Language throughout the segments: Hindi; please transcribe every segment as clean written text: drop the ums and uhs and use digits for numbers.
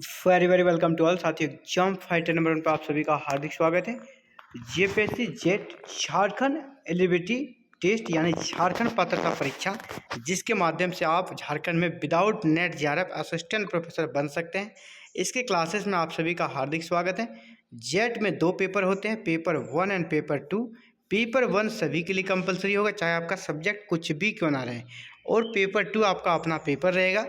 Very very welcome to all साथियों। एग्जाम फाइटर नंबर 1 पर आप सभी का हार्दिक स्वागत है। JPSC JET Jharkhand eligibility test यानी झारखंड पात्रता परीक्षा, जिसके माध्यम से आप झारखंड में without net JRF assistant professor बन सकते हैं। इसके क्लासेस में आप सभी का हार्दिक स्वागत है। जेट में 2 पेपर होते हैं, पेपर 1 एंड पेपर 2। पेपर 1 सभी के लिए कंपलसरी होगा, चाहे आपका सब्जेक्ट कुछ भी क्यों ना रहे, और पेपर 2 आपका अपना पेपर रहेगा।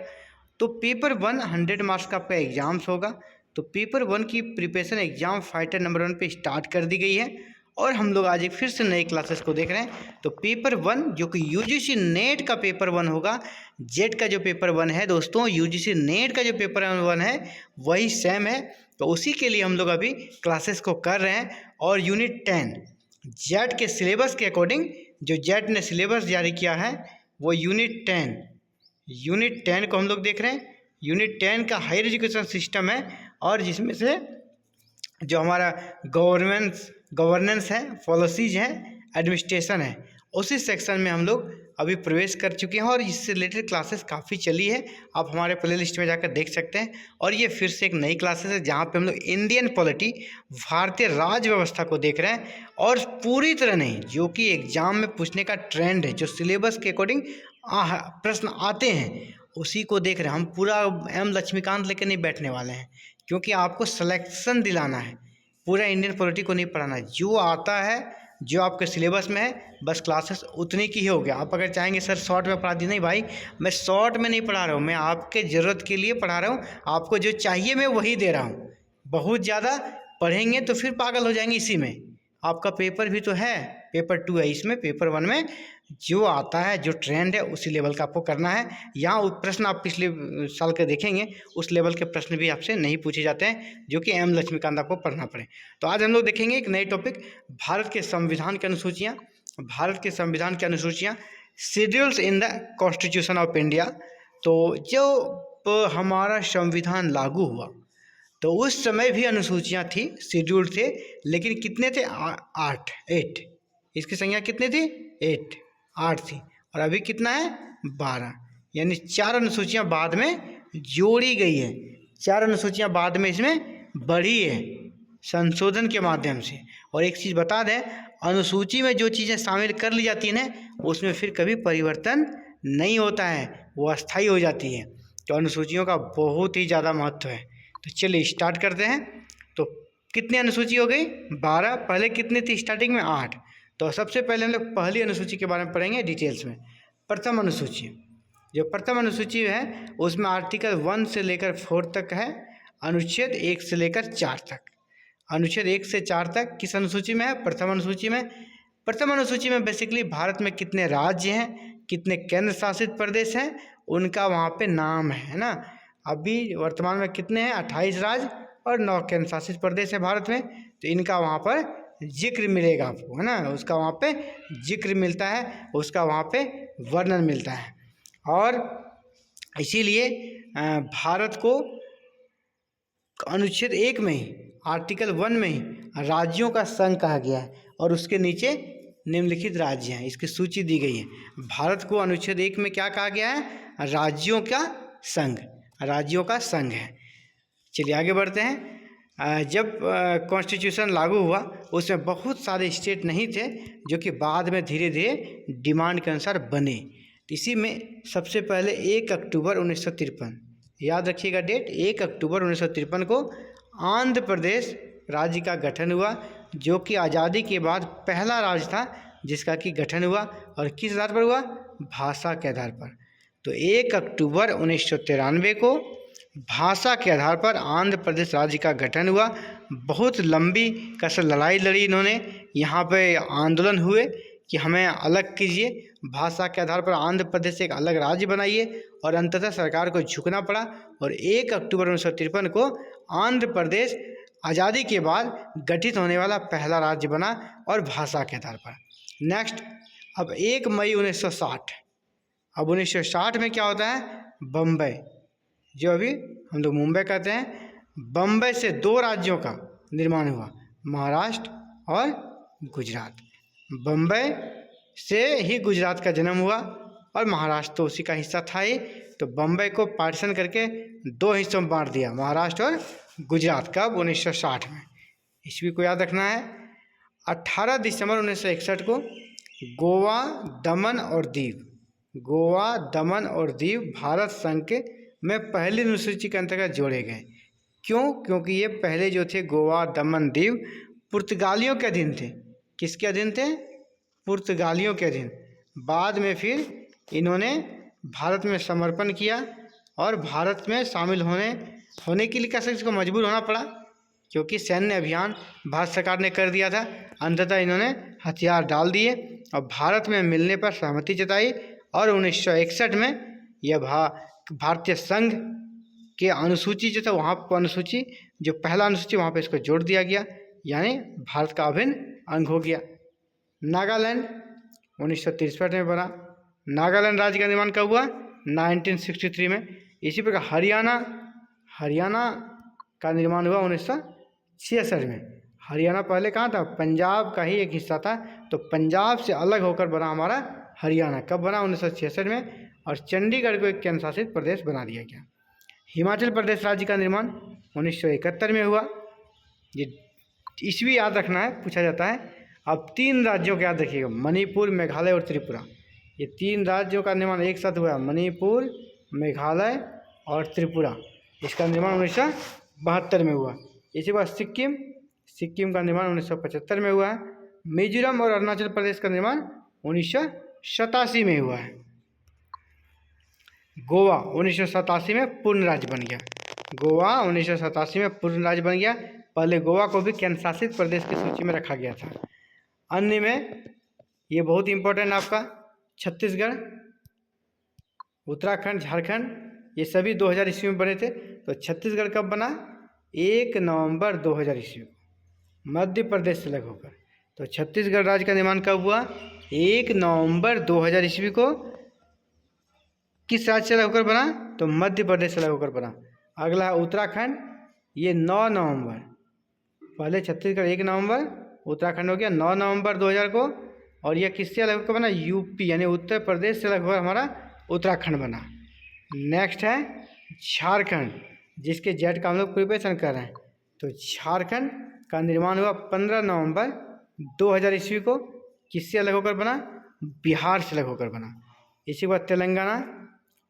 तो पेपर 1 100 मार्क्स का आपका एग्जाम्स होगा। तो पेपर 1 की प्रिपरेशन एग्जाम फाइटर नंबर 1 पे स्टार्ट कर दी गई है, और हम लोग आज एक फिर से नए क्लासेस को देख रहे हैं। तो पेपर 1 जो कि यूजीसी नेट का पेपर 1 होगा, जेट का जो पेपर 1 है दोस्तों, यूजीसी नेट का जो पेपर 1 है वही सेम है। तो उसी के लिए हम लोग अभी क्लासेस को कर रहे हैं। और यूनिट 10 जेट के सिलेबस के अकॉर्डिंग, जो जेट ने सिलेबस जारी किया है वो यूनिट 10 को हम लोग देख रहे हैं। यूनिट 10 का हायर एजुकेशन सिस्टम है, और जिसमें से जो हमारा गवर्नेंस है, पॉलिसीज है, एडमिनिस्ट्रेशन है, उसी सेक्शन में हम लोग अभी प्रवेश कर चुके हैं। और इससे रिलेटेड क्लासेस काफ़ी चली है, आप हमारे प्ले लिस्ट में जाकर देख सकते हैं। और ये फिर से एक नई क्लासेस है जहाँ पे हम लोग इंडियन पॉलिटी, भारतीय राज्य व्यवस्था को देख रहे हैं। और पूरी तरह नहीं, जो कि एग्जाम में पूछने का ट्रेंड है, जो सिलेबस के अकॉर्डिंग प्रश्न आते हैं, उसी को देख रहे हैं। हम पूरा एम लक्ष्मीकांत लेकर नहीं बैठने वाले हैं, क्योंकि आपको सिलेक्शन दिलाना है, पूरा इंडियन पॉलिटी को नहीं पढ़ाना है। जो आता है, जो आपके सिलेबस में है, बस क्लासेस उतनी की ही हो गया। आप अगर चाहेंगे सर शॉर्ट में पढ़ा दी, नहीं भाई, मैं शॉर्ट में नहीं पढ़ा रहा हूँ, मैं आपके ज़रूरत के लिए पढ़ा रहा हूँ। आपको जो चाहिए मैं वही दे रहा हूँ। बहुत ज़्यादा पढ़ेंगे तो फिर पागल हो जाएंगे इसी में। आपका पेपर भी तो है, पेपर 2 है, इसमें पेपर 1 में जो आता है, जो ट्रेंड है, उसी लेवल का आपको करना है। यहाँ प्रश्न आप पिछले साल के देखेंगे, उस लेवल के प्रश्न भी आपसे नहीं पूछे जाते हैं, जो कि एम लक्ष्मीकांत आपको पढ़ना पड़े। तो आज हम लोग देखेंगे एक नई टॉपिक, भारत के संविधान की अनुसूचियाँ। भारत के संविधान की अनुसूचियाँ, schedules in the constitution of India. तो जो हमारा संविधान लागू हुआ, तो उस समय भी अनुसूचियाँ थी, शेड्यूल थे, लेकिन कितने थे? 8। इसकी संख्या कितनी थी? 8 थी। और अभी कितना है? 12। यानी 4 अनुसूचियाँ बाद में जोड़ी गई है, 4 अनुसूचियाँ बाद में इसमें बढ़ी है संशोधन के माध्यम से। और एक चीज़ बता दें, अनुसूची में जो चीज़ें शामिल कर ली जाती हैं ना, उसमें फिर कभी परिवर्तन नहीं होता है, वो अस्थायी हो जाती है। तो अनुसूचियों का बहुत ही ज़्यादा महत्व है। तो चलिए स्टार्ट करते हैं। तो कितनी अनुसूची हो गई? 12। पहले कितनी थी स्टार्टिंग में? 8। तो सबसे पहले हम लोग पहली अनुसूची के बारे में पढ़ेंगे डिटेल्स में। प्रथम अनुसूची, जो प्रथम अनुसूची है उसमें आर्टिकल 1 से लेकर 4 तक है, अनुच्छेद 1 से लेकर 4 तक। अनुच्छेद 1 से 4 तक किस अनुसूची में है? प्रथम अनुसूची में। प्रथम अनुसूची में बेसिकली भारत में कितने राज्य हैं, कितने केंद्र शासित प्रदेश हैं, उनका वहाँ पे नाम है ना। अभी वर्तमान में कितने हैं? 28 राज्य और 9 केंद्र शासित प्रदेश है भारत में। तो इनका वहाँ पर जिक्र मिलेगा आपको, है ना, उसका वहाँ पे जिक्र मिलता है, उसका वहाँ पे वर्णन मिलता है। और इसीलिए भारत को अनुच्छेद 1 में ही, आर्टिकल 1 में ही राज्यों का संघ कहा गया है, और उसके नीचे निम्नलिखित राज्य हैं, इसकी सूची दी गई है। भारत को अनुच्छेद 1 में क्या कहा गया है? राज्यों का संघ, राज्यों का संघ है। चलिए आगे बढ़ते हैं। जब कॉन्स्टिट्यूशन लागू हुआ, उसमें बहुत सारे स्टेट नहीं थे, जो कि बाद में धीरे धीरे डिमांड के अनुसार बने। इसी में सबसे पहले 1 अक्टूबर 1953, याद रखिएगा डेट, 1 अक्टूबर 1953 को आंध्र प्रदेश राज्य का गठन हुआ, जो कि आज़ादी के बाद पहला राज्य था जिसका कि गठन हुआ। और किस आधार पर हुआ? भाषा के आधार पर। तो 1 अक्टूबर 1993 को भाषा के आधार पर आंध्र प्रदेश राज्य का गठन हुआ। बहुत लंबी कसर लड़ाई लड़ी इन्होंने, यहाँ पे आंदोलन हुए कि हमें अलग कीजिए, भाषा के आधार पर आंध्र प्रदेश से एक अलग राज्य बनाइए, और अंततः सरकार को झुकना पड़ा। और 1 अक्टूबर 1953 को आंध्र प्रदेश आज़ादी के बाद गठित होने वाला पहला राज्य बना, और भाषा के आधार पर। नेक्स्ट, अब 1 मई 1960, अब 1960 में क्या होता है? बम्बई, जो अभी हम लोग मुंबई कहते हैं, बम्बई से 2 राज्यों का निर्माण हुआ, महाराष्ट्र और गुजरात। बम्बई से ही गुजरात का जन्म हुआ, और महाराष्ट्र तो उसी का हिस्सा था ही। तो बम्बई को पार्टीशन करके 2 हिस्सों में बांट दिया, महाराष्ट्र और गुजरात। कब? 1960 में। ईस्वी को याद रखना है। 18 दिसंबर 1961 को गोवा, दमन और दीव, गोवा, दमन और दीव भारत संघ के में पहली अनुसूची के अंतर्गत जोड़े गए। क्यों? क्योंकि ये पहले जो थे गोवा, दमन, दीव पुर्तगालियों के अधीन थे। किसके अधीन थे? पुर्तगालियों के अधीन। बाद में फिर इन्होंने भारत में समर्पण किया और भारत में शामिल होने के लिए कैसे इसको मजबूर होना पड़ा, क्योंकि सैन्य अभियान भारत सरकार ने कर दिया था। अंततः इन्होंने हथियार डाल दिए और भारत में मिलने पर सहमति जताई और 1961 में यह भारतीय संघ के अनुसूची जो था वहाँ पर अनुसूची जो पहला अनुसूची वहाँ पे इसको जोड़ दिया गया, यानी भारत का अभिन्न अंग हो गया। नागालैंड 1963 में बना। नागालैंड राज्य का निर्माण कब हुआ? 1963 में। इसी प्रकार हरियाणा का निर्माण हुआ 1966 में। हरियाणा पहले कहाँ था? पंजाब का ही एक हिस्सा था, तो पंजाब से अलग होकर बना हमारा हरियाणा। कब बना? 1966 में। और चंडीगढ़ को एक केंद्र शासित प्रदेश बना दिया गया। हिमाचल प्रदेश राज्य का निर्माण 1971 में हुआ। ये ईस्वी याद रखना है, पूछा जाता है। अब 3 राज्यों को याद रखिएगा, मणिपुर, मेघालय और त्रिपुरा। ये 3 राज्यों का निर्माण एक साथ हुआ, मणिपुर, मेघालय और त्रिपुरा। इसका निर्माण 1972 में हुआ। इसी बात सिक्किम का निर्माण 1975 में हुआ है। मिजोरम और अरुणाचल प्रदेश का निर्माण 1987 में हुआ है। गोवा 1987 में पूर्ण राज्य बन गया। गोवा 1987 में पूर्ण राज्य बन गया। पहले गोवा को भी केंद्र शासित प्रदेश की सूची में रखा गया था। अन्य में ये बहुत इंपॉर्टेंट आपका छत्तीसगढ़, उत्तराखंड, झारखंड, ये सभी 2000 ईस्वी में बने थे। तो छत्तीसगढ़ कब बना? 1 नवंबर 2000 ईस्वी को, मध्य प्रदेश से अलग होकर। तो छत्तीसगढ़ राज्य का निर्माण कब हुआ? 1 नवंबर 2000 ईस्वी को। किस राज्य से अलग होकर बना? तो मध्य प्रदेश से अलग होकर बना। अगला है उत्तराखंड, ये 9 नवंबर। पहले छत्तीसगढ़ 1 नवंबर, उत्तराखंड हो गया 9 नवंबर 2000 को। और यह किससे अलग होकर बना? यूपी यानी उत्तर प्रदेश से अलग होकर हमारा उत्तराखंड बना। नेक्स्ट है झारखंड, जिसके जेड का हम लोग प्रिपरेशन कर रहे हैं। तो झारखंड का निर्माण हुआ 15 नवंबर 2000 ईस्वी को। किससे अलग होकर बना? बिहार से अलग होकर बना। इसी के बाद तेलंगाना,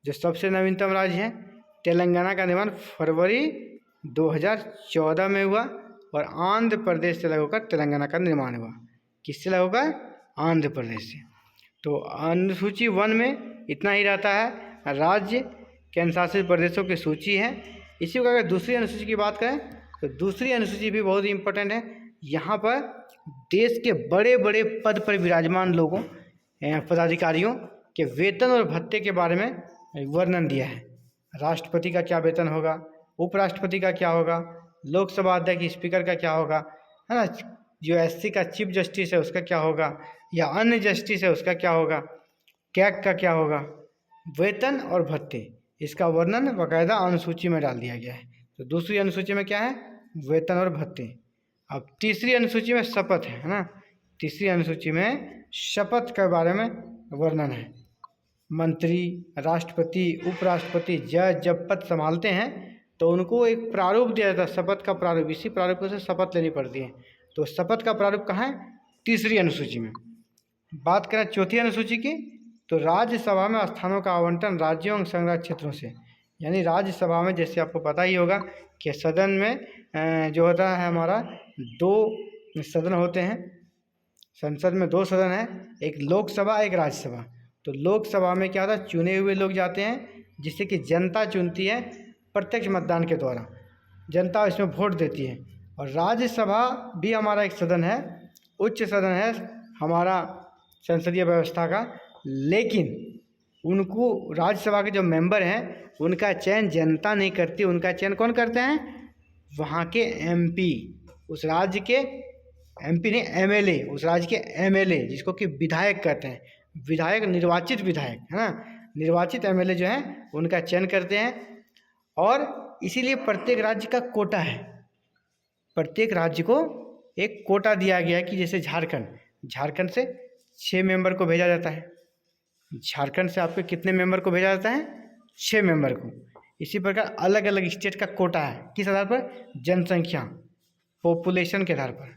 जो सबसे नवीनतम राज्य है, तेलंगाना का निर्माण फरवरी 2014 में हुआ। और आंध्र प्रदेश से अलग होकर तेलंगाना का निर्माण हुआ। किससे अलग होकर? आंध्र प्रदेश से। तो अनुसूची 1 में इतना ही रहता है, राज्य केंद्र शासित प्रदेशों की सूची है। इसी प्रकार अगर दूसरी अनुसूची की बात करें तो दूसरी अनुसूची भी बहुत ही इम्पोर्टेंट है। यहाँ पर देश के बड़े बड़े पद पर विराजमान लोगों पदाधिकारियों के वेतन और भत्ते के बारे में वर्णन दिया है। राष्ट्रपति का क्या वेतन होगा, उपराष्ट्रपति का क्या होगा, लोकसभा अध्यक्ष स्पीकर का क्या होगा, है ना, जो एससी का चीफ जस्टिस है उसका क्या होगा, या अन्य जस्टिस है उसका क्या होगा, कैग का क्या होगा, वेतन और भत्ते, इसका वर्णन बाकायदा अनुसूची में डाल दिया गया है। तो दूसरी अनुसूची में क्या है? वेतन और भत्ते। अब तीसरी अनुसूची में शपथ है ना। तीसरी अनुसूची में शपथ के बारे में वर्णन है। मंत्री, राष्ट्रपति, उपराष्ट्रपति, जज जब पद संभालते हैं तो उनको एक प्रारूप दिया जाता है, शपथ का प्रारूप। इसी प्रारूप से शपथ लेनी पड़ती है। तो शपथ का प्रारूप कहाँ है? तीसरी अनुसूची में। बात करें चौथी अनुसूची की, तो राज्यसभा में स्थानों का आवंटन राज्यों और संघराज्य क्षेत्रों से, यानी राज्यसभा में जैसे आपको पता ही होगा कि सदन में जो होता है हमारा 2 सदन होते हैं। संसद में 2 सदन है, एक लोकसभा एक राज्यसभा। तो लोकसभा में क्या होता है? चुने हुए लोग जाते हैं, जिससे कि जनता चुनती है प्रत्यक्ष मतदान के द्वारा, जनता इसमें वोट देती है। और राज्यसभा भी हमारा एक सदन है, उच्च सदन है हमारा संसदीय व्यवस्था का। लेकिन उनको राज्यसभा के जो मेंबर हैं उनका चयन जनता नहीं करती, उनका चयन कौन करते हैं? वहाँ के एमपी, उस राज्य के एमपी नहीं एमएलए, उस राज्य के एमएलए, जिसको कि विधायक कहते हैं। विधायक, निर्वाचित विधायक, है ना, निर्वाचित एमएलए जो हैं उनका चयन करते हैं। और इसीलिए प्रत्येक राज्य का कोटा है, प्रत्येक राज्य को एक कोटा दिया गया है कि जैसे झारखंड से 6 मेंबर को भेजा जाता है। झारखंड से आपके कितने मेंबर को भेजा जाता है? 6 मेंबर को। इसी प्रकार अलग अलग स्टेट का कोटा है, किस आधार पर? जनसंख्या, पॉपुलेशन के आधार पर,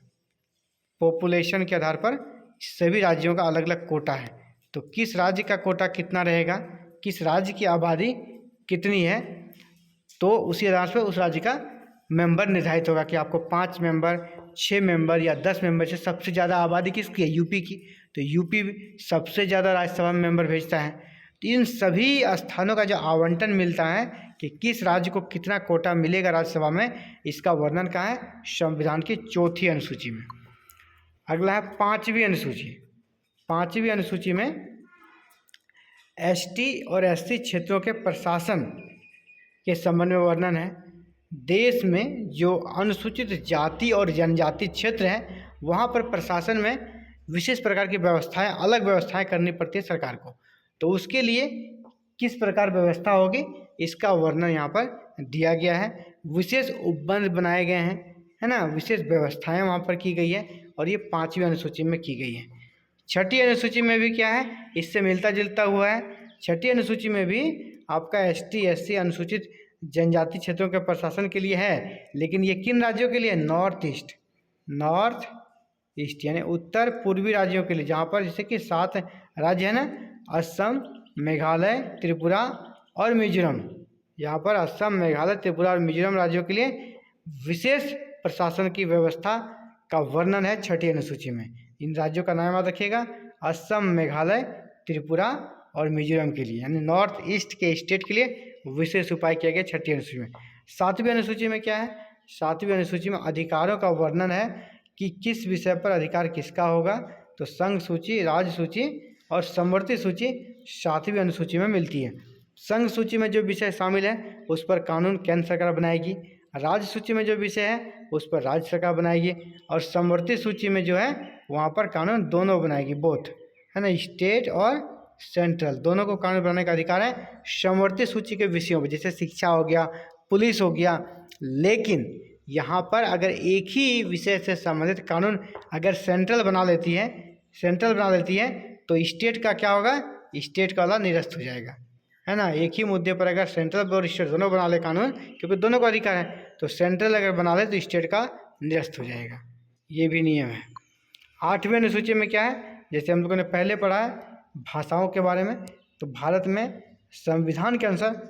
पॉपुलेशन के आधार पर सभी राज्यों का अलग अलग कोटा है। तो किस राज्य का कोटा कितना रहेगा, किस राज्य की आबादी कितनी है, तो उसी आधार पर उस राज्य का मेंबर निर्धारित होगा कि आपको 5 मेंबर, 6 मेंबर या 10 मेंबर से। सबसे ज़्यादा आबादी किसकी है? यूपी की। तो यूपी सबसे ज़्यादा राज्यसभा में मेंबर भेजता है। तो इन सभी स्थानों का जो आवंटन मिलता है कि किस राज्य को कितना कोटा मिलेगा राज्यसभा में, इसका वर्णन कहाँ है? संविधान की 4थी अनुसूची में। अगला है 5वीं अनुसूची। 5वीं अनुसूची में एसटी और एससी क्षेत्रों के प्रशासन के संबंध में वर्णन है। देश में जो अनुसूचित जाति और जनजाति क्षेत्र हैं वहाँ पर प्रशासन में विशेष प्रकार की व्यवस्थाएं, अलग व्यवस्थाएं करनी पड़ती है सरकार को। तो उसके लिए किस प्रकार व्यवस्था होगी, इसका वर्णन यहाँ पर दिया गया है। विशेष उपबंध बनाए गए हैं, है ना, विशेष व्यवस्थाएं वहाँ पर की गई है, और ये 5वीं अनुसूची में की गई है। 6ठी अनुसूची में भी क्या है, इससे मिलता जुलता हुआ है। 6ठी अनुसूची में भी आपका एसटी एससी अनुसूचित जनजाति क्षेत्रों के प्रशासन के लिए है, लेकिन ये किन राज्यों के लिए? नॉर्थ ईस्ट यानी उत्तर पूर्वी राज्यों के लिए, जहाँ पर जैसे कि 7 राज्य है ना, असम, मेघालय, त्रिपुरा और मिजोरम। यहाँ पर असम, मेघालय, त्रिपुरा और मिजोरम राज्यों के लिए विशेष प्रशासन की व्यवस्था का वर्णन है 6ठी अनुसूची में। इन राज्यों का नाम याद रखिएगा, असम, मेघालय, त्रिपुरा और मिजोरम के लिए, यानी नॉर्थ ईस्ट के स्टेट के लिए विशेष उपाय किया गया 6ठी अनुसूची में। 7वीं अनुसूची में क्या है? 7वीं अनुसूची में अधिकारों का वर्णन है कि किस विषय पर अधिकार किसका होगा। तो संघ सूची, राज्य सूची और समवर्ती सूची 7वीं अनुसूची में मिलती है। संघ सूची में जो विषय शामिल है उस पर कानून केंद्र सरकार बनाएगी। राज्य सूची में जो विषय है उस पर राज्य सरकार बनाएगी, और समवर्ती सूची में जो है वहाँ पर कानून दोनों बनाएगी, बोथ, है ना, स्टेट और सेंट्रल दोनों को कानून बनाने का अधिकार है समवर्ती सूची के विषयों में, जैसे शिक्षा हो गया, पुलिस हो गया। लेकिन यहाँ पर अगर एक ही विषय से संबंधित कानून अगर सेंट्रल बना लेती है तो स्टेट का क्या होगा? स्टेट का वाला निरस्त हो जाएगा, है ना। एक ही मुद्दे पर अगर सेंट्रल और स्टेट दोनों बना ले कानून, क्योंकि दोनों को अधिकार है, तो सेंट्रल अगर बना ले तो स्टेट का निरस्त हो जाएगा। ये भी नियम है। 8वीं अनुसूची में क्या है? जैसे हम लोगों ने पहले पढ़ा है भाषाओं के बारे में, तो भारत में संविधान के अनुसार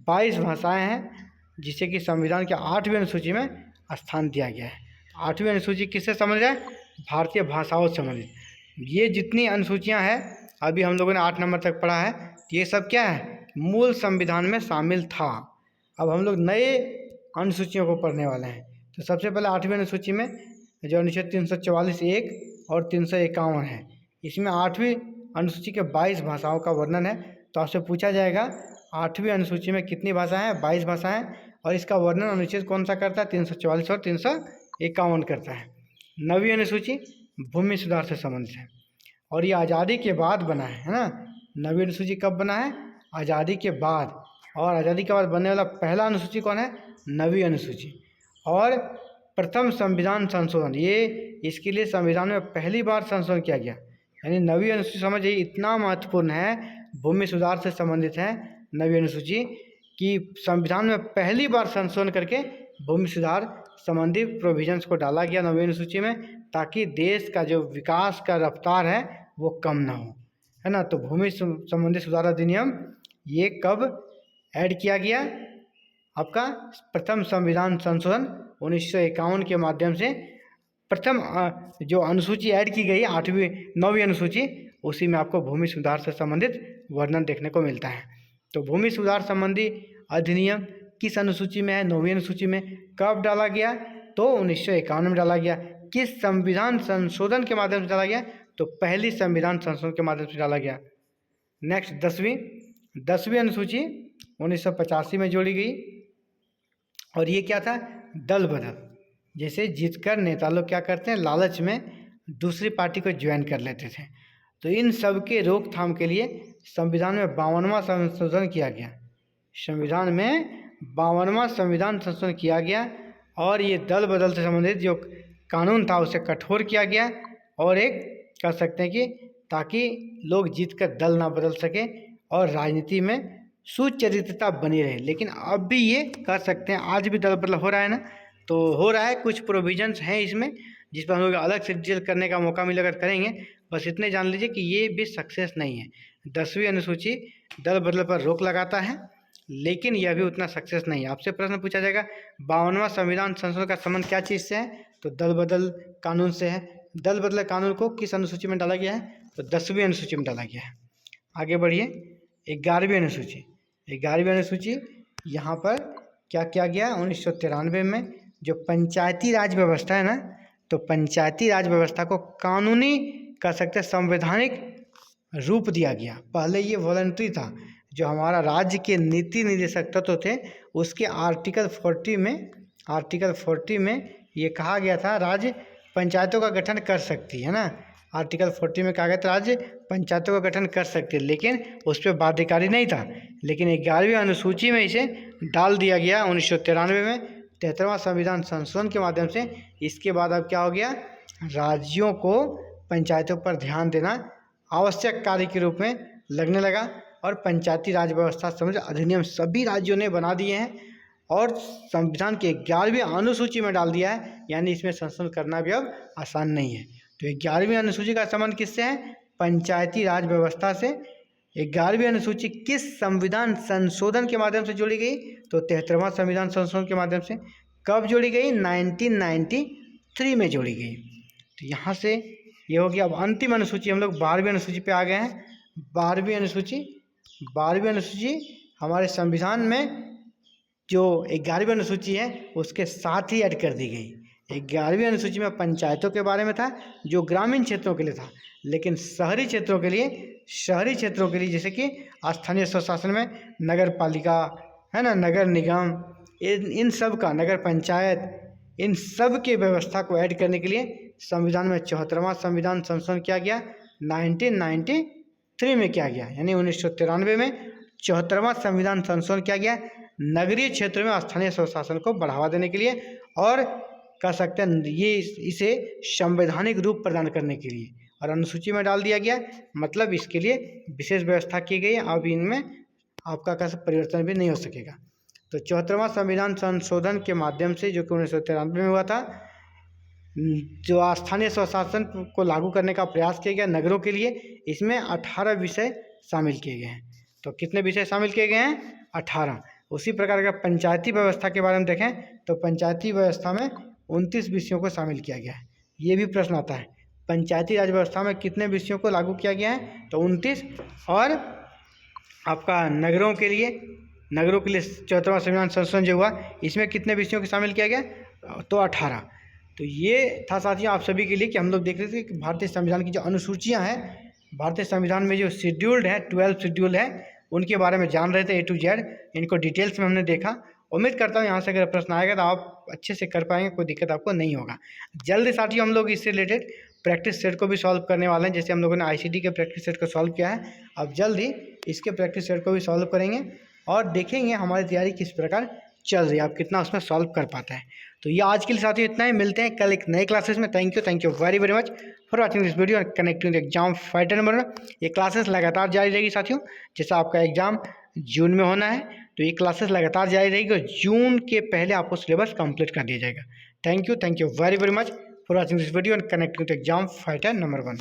22 भाषाएं हैं, जिसे कि संविधान के 8वीं अनुसूची में स्थान दिया गया है। 8वीं अनुसूची किससे संबंधित है? भारतीय भाषाओं से संबंधित। ये जितनी अनुसूचियां हैं अभी हम लोगों ने 8 नंबर तक पढ़ा है, ये सब क्या है? मूल संविधान में शामिल था। अब हम लोग नए अनुसूचियों को पढ़ने वाले हैं। तो सबसे पहले 8वीं अनुसूची में जो अनुच्छेद 344(1) और 351 है, इसमें 8वीं अनुसूची के 22 भाषाओं का वर्णन है। तो आपसे पूछा जाएगा 8वीं अनुसूची में कितनी भाषाएं हैं? 22 भाषाएं, और इसका वर्णन अनुच्छेद कौन सा करता है? 344 और 351 करता है। 9वीं अनुसूची भूमि सुधार से संबंधित है, और ये आज़ादी के बाद बना है ना। 9वीं अनुसूची कब बना है? आज़ादी के बाद। और आज़ादी के बाद बनने वाला पहला अनुसूची कौन है? 9वीं अनुसूची। और प्रथम संविधान संशोधन, ये इसके लिए संविधान में पहली बार संशोधन किया गया, यानी 9वीं अनुसूची समझिए इतना महत्वपूर्ण है, भूमि सुधार से संबंधित है 9वीं अनुसूची, कि संविधान में पहली बार संशोधन करके भूमि सुधार संबंधी प्रोविजंस को डाला गया 9वीं अनुसूची में, ताकि देश का जो विकास का रफ्तार है वो कम ना हो, है ना। तो भूमि संबंधी सुधार अधिनियम ये कब ऐड किया गया? आपका प्रथम संविधान संशोधन 1951 के माध्यम से प्रथम जो अनुसूची ऐड की गई 9वीं अनुसूची, उसी में आपको भूमि सुधार से संबंधित वर्णन देखने को मिलता है। तो भूमि सुधार संबंधी अधिनियम किस अनुसूची में है? 9वीं अनुसूची में। कब डाला गया? तो 1951 में डाला गया। किस संविधान संशोधन के माध्यम से डाला गया? तो पहली संविधान संशोधन के माध्यम से डाला गया। नेक्स्ट 10वीं अनुसूची 1985 में जोड़ी गई, और ये क्या था? दल बदल। जैसे जीतकर नेता लोग क्या करते हैं, लालच में दूसरी पार्टी को ज्वाइन कर लेते थे। तो इन सब के रोकथाम के लिए संविधान में 52वां संशोधन किया गया। संविधान में 52वां संविधान संशोधन किया गया, और ये दल बदल से संबंधित जो कानून था उसे कठोर किया गया, और एक कह सकते हैं कि ताकि लोग जीतकर दल ना बदल सके और राजनीति में सुचरित्रता बनी रहे। लेकिन अब भी ये कर सकते हैं, आज भी दल बदल हो रहा है ना, तो हो रहा है, कुछ प्रोविजंस हैं इसमें जिस पर हम लोग अलग से डिटेल करने का मौका मिले अगर करेंगे। बस इतने जान लीजिए कि ये भी सक्सेस नहीं है। 10वीं अनुसूची दल बदल पर रोक लगाता है, लेकिन यह भी उतना सक्सेस नहीं है। आपसे प्रश्न पूछा जाएगा 52वां संविधान संशोधन का संबंध क्या चीज़ से है, तो दल बदल कानून से है। दल बदल कानून को किस अनुसूची में डाला गया है, तो 10वीं अनुसूची में डाला गया है। आगे बढ़िए, 11वीं अनुसूची। 11वीं अनुसूची यहाँ पर क्या किया गया, 1993 में जो पंचायती राज व्यवस्था है ना, तो पंचायती राज व्यवस्था को कानूनी कह सकते हैं संवैधानिक रूप दिया गया। पहले ये वॉलंटरी था। जो हमारा राज्य के नीति निर्देशक तत्व थे उसके आर्टिकल 40 में ये कहा गया था राज्य पंचायतों का गठन कर सकती है ना। आर्टिकल 40 में कहा गया था राज्य पंचायतों का गठन कर सकते, लेकिन उस पर बाध्यकारी नहीं था। लेकिन 11वीं अनुसूची में इसे डाल दिया गया 1993 में 73वां संविधान संशोधन के माध्यम से। इसके बाद अब क्या हो गया, राज्यों को पंचायतों पर ध्यान देना आवश्यक कार्य के रूप में लगने लगा और पंचायती राज व्यवस्था संबंधी अधिनियम सभी राज्यों ने बना दिए हैं और संविधान के 11वीं अनुसूची में डाल दिया है। यानी इसमें संशोधन करना भी अब आसान नहीं है। तो 11वीं अनुसूची का संबंध किससे है, पंचायती राज व्यवस्था से। 11वीं अनुसूची किस संविधान संशोधन के माध्यम से जोड़ी गई, तो 73वां संविधान संशोधन के माध्यम से। कब जोड़ी गई, 1993 में जोड़ी गई। तो यहाँ से ये हो गया। अब अंतिम अनुसूची, हम लोग 12वीं अनुसूची पे आ गए हैं। 12वीं अनुसूची हमारे संविधान में जो 11वीं अनुसूची है उसके साथ ही ऐड कर दी गई। 11वीं अनुसूची में पंचायतों के बारे में था जो ग्रामीण क्षेत्रों के लिए था, लेकिन शहरी क्षेत्रों के लिए जैसे कि स्थानीय स्वशासन में नगर पालिका है ना, नगर निगम, इन सब का, नगर पंचायत, इन सब के व्यवस्था को ऐड करने के लिए संविधान में 74वां संविधान संशोधन किया गया 1993 में किया गया। यानी 1993 में 74वां संविधान संशोधन किया गया नगरीय क्षेत्र में स्थानीय स्वशासन को बढ़ावा देने के लिए और कह सकते हैं ये इसे संवैधानिक रूप प्रदान करने के लिए, और अनुसूची में डाल दिया गया। मतलब इसके लिए विशेष व्यवस्था की गई। अब इनमें आपका कैसे परिवर्तन भी नहीं हो सकेगा। तो 74वां संविधान संशोधन के माध्यम से जो कि 1993 में हुआ था, जो स्थानीय स्वशासन को लागू करने का प्रयास किया गया नगरों के लिए, इसमें 18 विषय शामिल किए गए हैं। तो कितने विषय शामिल किए गए हैं, 18। उसी प्रकार अगर पंचायती व्यवस्था के बारे में देखें तो पंचायती व्यवस्था में 29 विषयों को शामिल किया गया है। ये भी प्रश्न आता है, पंचायती राज व्यवस्था में कितने विषयों को लागू किया गया है, तो 29। और आपका नगरों के लिए 74वां संविधान संशोधन जो हुआ इसमें कितने विषयों को शामिल किया गया, तो 18। तो ये था साथियों आप सभी के लिए कि हम लोग देख रहे थे कि भारतीय संविधान की जो अनुसूचियाँ हैं, भारतीय संविधान में जो शेड्यूल्ड है 12 शेड्यूल है, उनके बारे में जान रहे थे A to Z। इनको डिटेल्स में हमने देखा। उम्मीद करता हूँ यहाँ से अगर प्रश्न आएगा तो आप अच्छे से कर पाएंगे, कोई दिक्कत आपको नहीं होगा। जल्द साथियों हम लोग इससे रिलेटेड प्रैक्टिस सेट को भी सॉल्व करने वाले हैं। जैसे हम लोगों ने ICT के प्रैक्टिस सेट को सॉल्व किया है, अब जल्द ही इसके प्रैक्टिस सेट को भी सॉल्व करेंगे और देखेंगे हमारी तैयारी किस प्रकार चल रही है, आप कितना उसमें सॉल्व कर पाता है। तो ये आज के लिए साथियों इतना ही, मिलते हैं कल एक नए क्लासेस में। Thank you very very much for watching this video और कनेक्टिंग एग्जाम फाइटर नंबर 1। ये क्लासेस लगातार जारी रहेगी साथियों। जैसा आपका एग्जाम जून में होना है तो ये क्लासेस लगातार जारी रहेगी और जून के पहले आपको सिलेबस कंप्लीट कर दिया जाएगा। Thank you very very much for watching this video और कनेक्टिंग एग्जाम फाइटर नंबर 1।